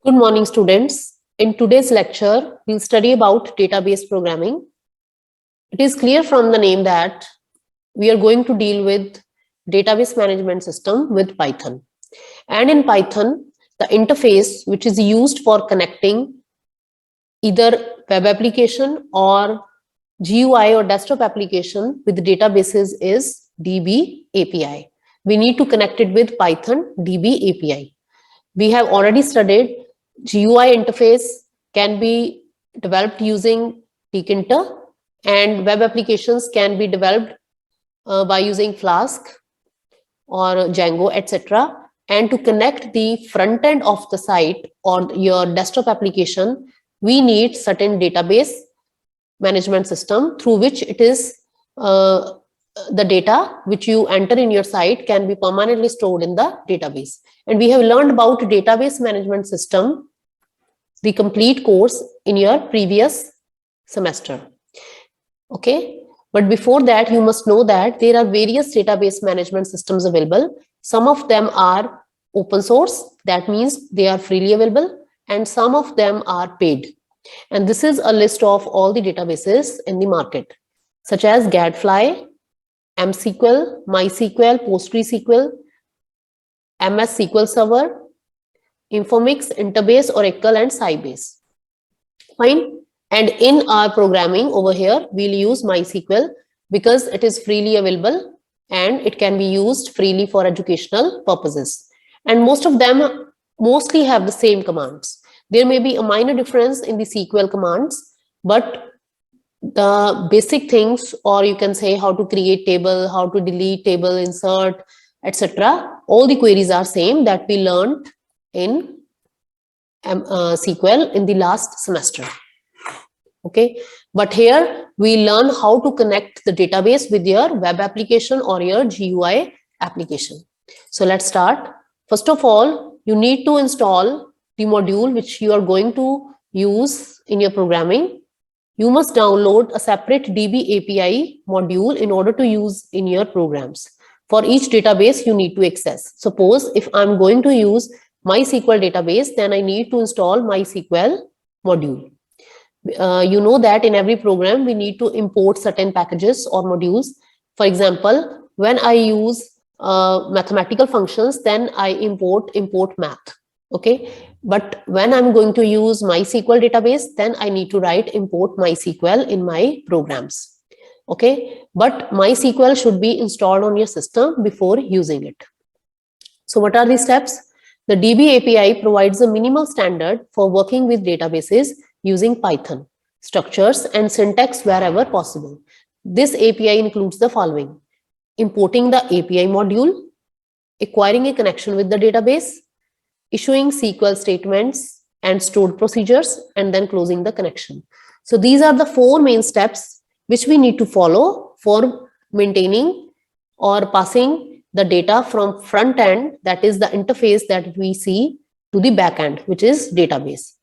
Good morning, students. In today's lecture, we'll study about database programming. It is clear from the name that we are going to deal with database management system with Python. And in Python, the interface which is used for connecting either web application or GUI or desktop application with databases is DB API. We need to connect it with Python DB API. We have already studied GUI interface can be developed using Tkinter, and web applications can be developed by using Flask or Django, etc. And to connect the front end of the site or your desktop application, we need certain database management system through which it is the data which you enter in your site can be permanently stored in the database. And we have learned about database management system, the complete course in your previous semester. Okay, but before that, you must know that there are various database management systems available. Some of them are open source, that means they are freely available, and some of them are paid. And this is a list of all the databases in the market, such as Gadfly, MSQL, MySQL, PostgreSQL, MS SQL Server, Informix, Interbase, Oracle, and Sybase. Fine. And in our programming over here, we'll use MySQL because it is freely available and it can be used freely for educational purposes. And most of them mostly have the same commands. There may be a minor difference in the SQL commands, but the basic things, or you can say how to create table, how to delete table, insert, etc. All the queries are same that we learned in SQL in the last semester. Okay, but here we learn how to connect the database with your web application or your GUI application. So let's start. First of all, you need to install the module which you are going to use in your programming. You must download a separate DB API module in order to use in your programs. For each database, you need to access. Suppose if I'm going to use MySQL database, then I need to install MySQL module. You know that in every program, we need to import certain packages or modules. For example, when I use mathematical functions, then I import math. Okay, but when I'm going to use MySQL database, then I need to write import MySQL in my programs. Okay, but MySQL should be installed on your system before using it. So what are the steps? The DB API provides a minimal standard for working with databases using Python, structures and syntax wherever possible. This API includes the following: importing the API module, acquiring a connection with the database, issuing SQL statements and stored procedures, and then closing the connection. So these are the four main steps which we need to follow for maintaining or passing the data from front end, that is the interface that we see, to the back end, which is database.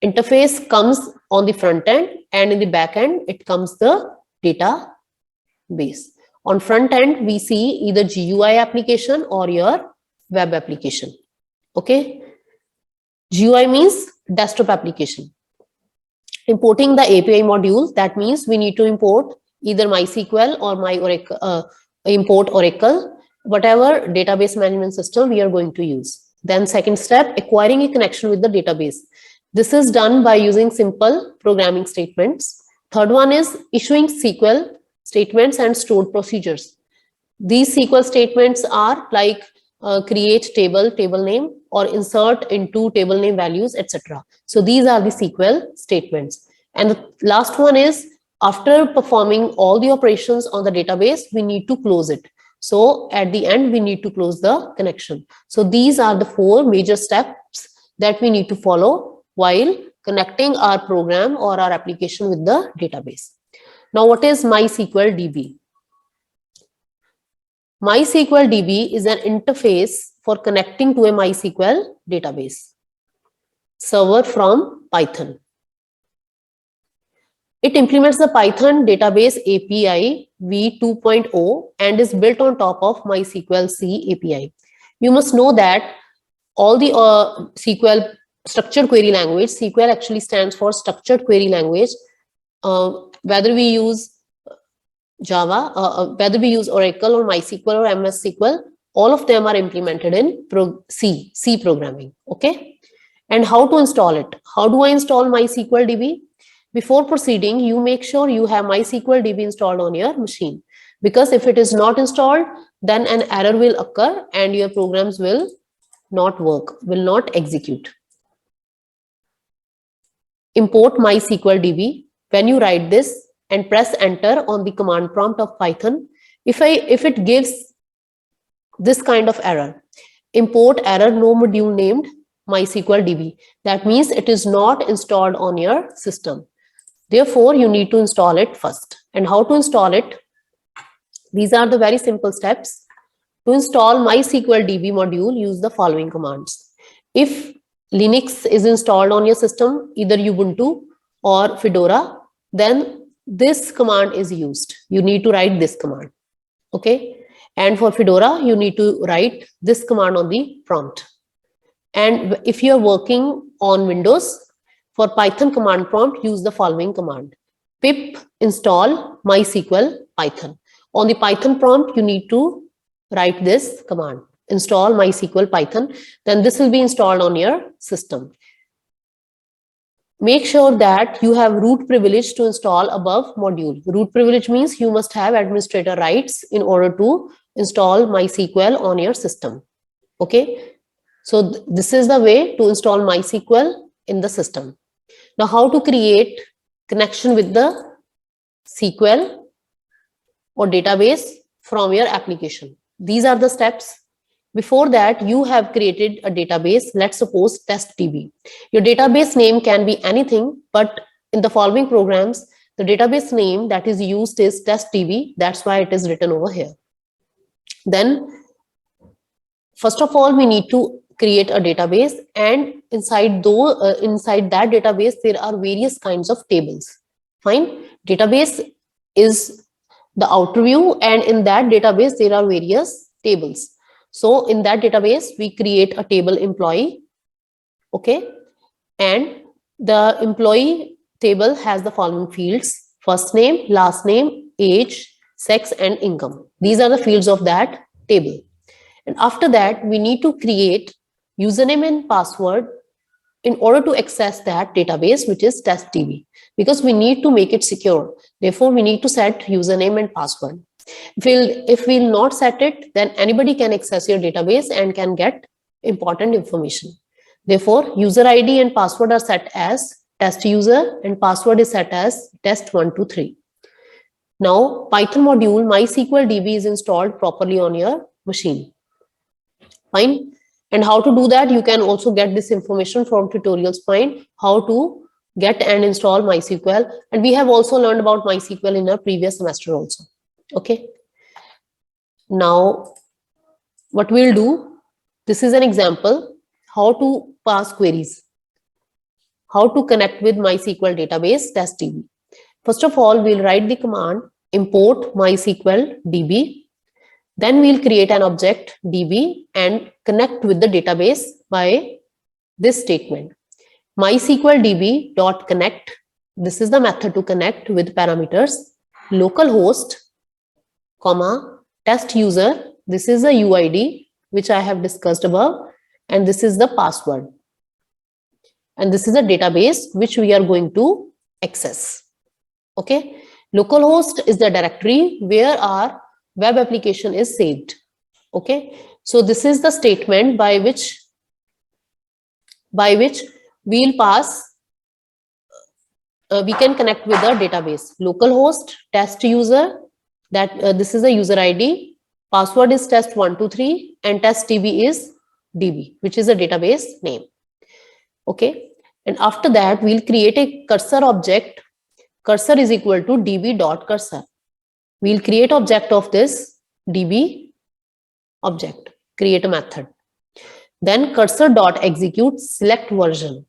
Interface comes on the front end, and in the back end, it comes the database. On front end, we see either GUI application or your web application. Okay, GUI means desktop application. Importing the API module, that means we need to import either MySQL or import Oracle, whatever database management system we are going to use. Then second step, acquiring a connection with the database. This is done by using simple programming statements. Third one is issuing SQL statements and stored procedures. These SQL statements are like create table name, or insert into table name values, etc. So these are the SQL statements. And the last one is, after performing all the operations on the database, we need to close it. So at the end, we need to close the connection. So these are the four major steps that we need to follow while connecting our program or our application with the database. Now, what is MySQL DB? MySQL DB is an interface for connecting to a MySQL database server from Python. It implements the Python database API v2.0 and is built on top of MySQL C API. You must know that all the SQL structured query language. SQL actually stands for structured query language. Whether we use Java, whether we use Oracle or MySQL or MS SQL, all of them are implemented in C programming. Okay. And how to install it? How do I install MySQL DB? Before proceeding, you make sure you have MySQL DB installed on your machine, because if it is not installed, then an error will occur and your programs will not work, will not execute. Import MySQL DB. When you write this and press enter on the command prompt of Python, if it gives this kind of error, import error no module named MySQL DB, that means it is not installed on your system. Therefore, you need to install it first. And how to install it? These are the very simple steps. To install MySQL DB module, use the following commands. If Linux is installed on your system, either Ubuntu or Fedora, then this command is used. You need to write this command. Okay. And for Fedora, you need to write this command on the prompt. And if you are working on Windows, for Python command prompt, use the following command. Pip install MySQL Python. On the Python prompt, you need to write this command. Install MySQL Python. Then this will be installed on your system. Make sure that you have root privilege to install above module. Root privilege means you must have administrator rights in order to install MySQL on your system. Okay. So this is the way to install MySQL in the system. Now, how to create connection with the SQL or database from your application? These are the steps. Before that, you have created a database. Let's suppose TestDB. Your database name can be anything, but in the following programs, the database name that is used is TestDB. That's why it is written over here. Then, first of all, we need to create a database, and inside that database there are various kinds of tables. Fine. Database is the outer view, and in that database there are various tables. So in that database we create a table employee. Okay. And the employee table has the following fields: first name, last name, age, sex, and income. These are the fields of that table. And after that, we need to create username and password in order to access that database, which is TestDB, because we need to make it secure. Therefore, we need to set username and password. If we'll not set it, then anybody can access your database and can get important information. Therefore, user ID and password are set as test user and password is set as test123. Now, Python module MySQL DB is installed properly on your machine. Fine. And how to do that? You can also get this information from tutorials find how to get and install MySQL. And we have also learned about MySQL in our previous semester also. Okay. Now, what we'll do, this is an example how to pass queries, how to connect with MySQL database TestDB. First of all, we'll write the command import MySQL DB. Then we'll create an object DB and connect with the database by this statement. MySQL DB.connect. This is the method to connect with parameters localhost, comma, test user. This is the UID which I have discussed above, and this is the password. And this is a database which we are going to access. Okay. Localhost is the directory where our web application is saved. Okay. So this is the statement by which we'll pass, we can connect with the database. Localhost, test user, that this is a user ID, password is test123, and testdb is db, which is a database name. Okay. And after that, we'll create a cursor object. Cursor is equal to db.cursor. We'll create object of this db object, create a method. Then cursor.execute select version.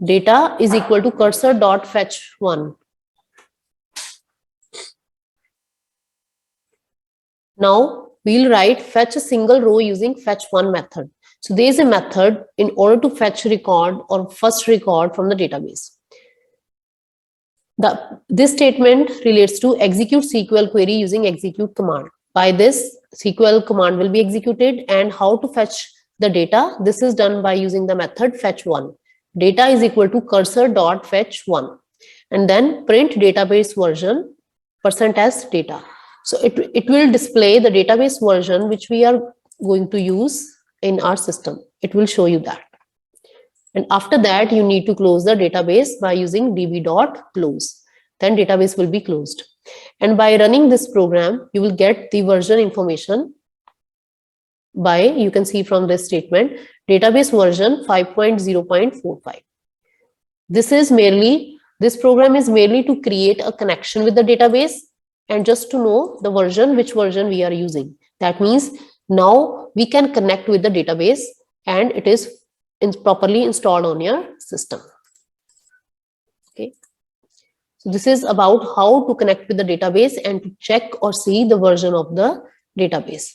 Data is equal to cursor.fetch1. Now we'll write fetch a single row using fetch1 method. So there is a method in order to fetch record or first record from the database. This statement relates to execute SQL query using execute command. By this, SQL command will be executed, and how to fetch the data. This is done by using the method fetch1. Data is equal to cursor.fetch1, and then print database version %s data. So it will display the database version which we are going to use in our system. It will show you that. And after that, you need to close the database by using db.close. Then database will be closed. And by running this program, you will get the version information by, you can see from this statement, database version 5.0.45. This program is merely to create a connection with the database and just to know the version, which version we are using. That means now we can connect with the database and it is properly installed on your system. Okay. So this is about how to connect with the database and to check or see the version of the database.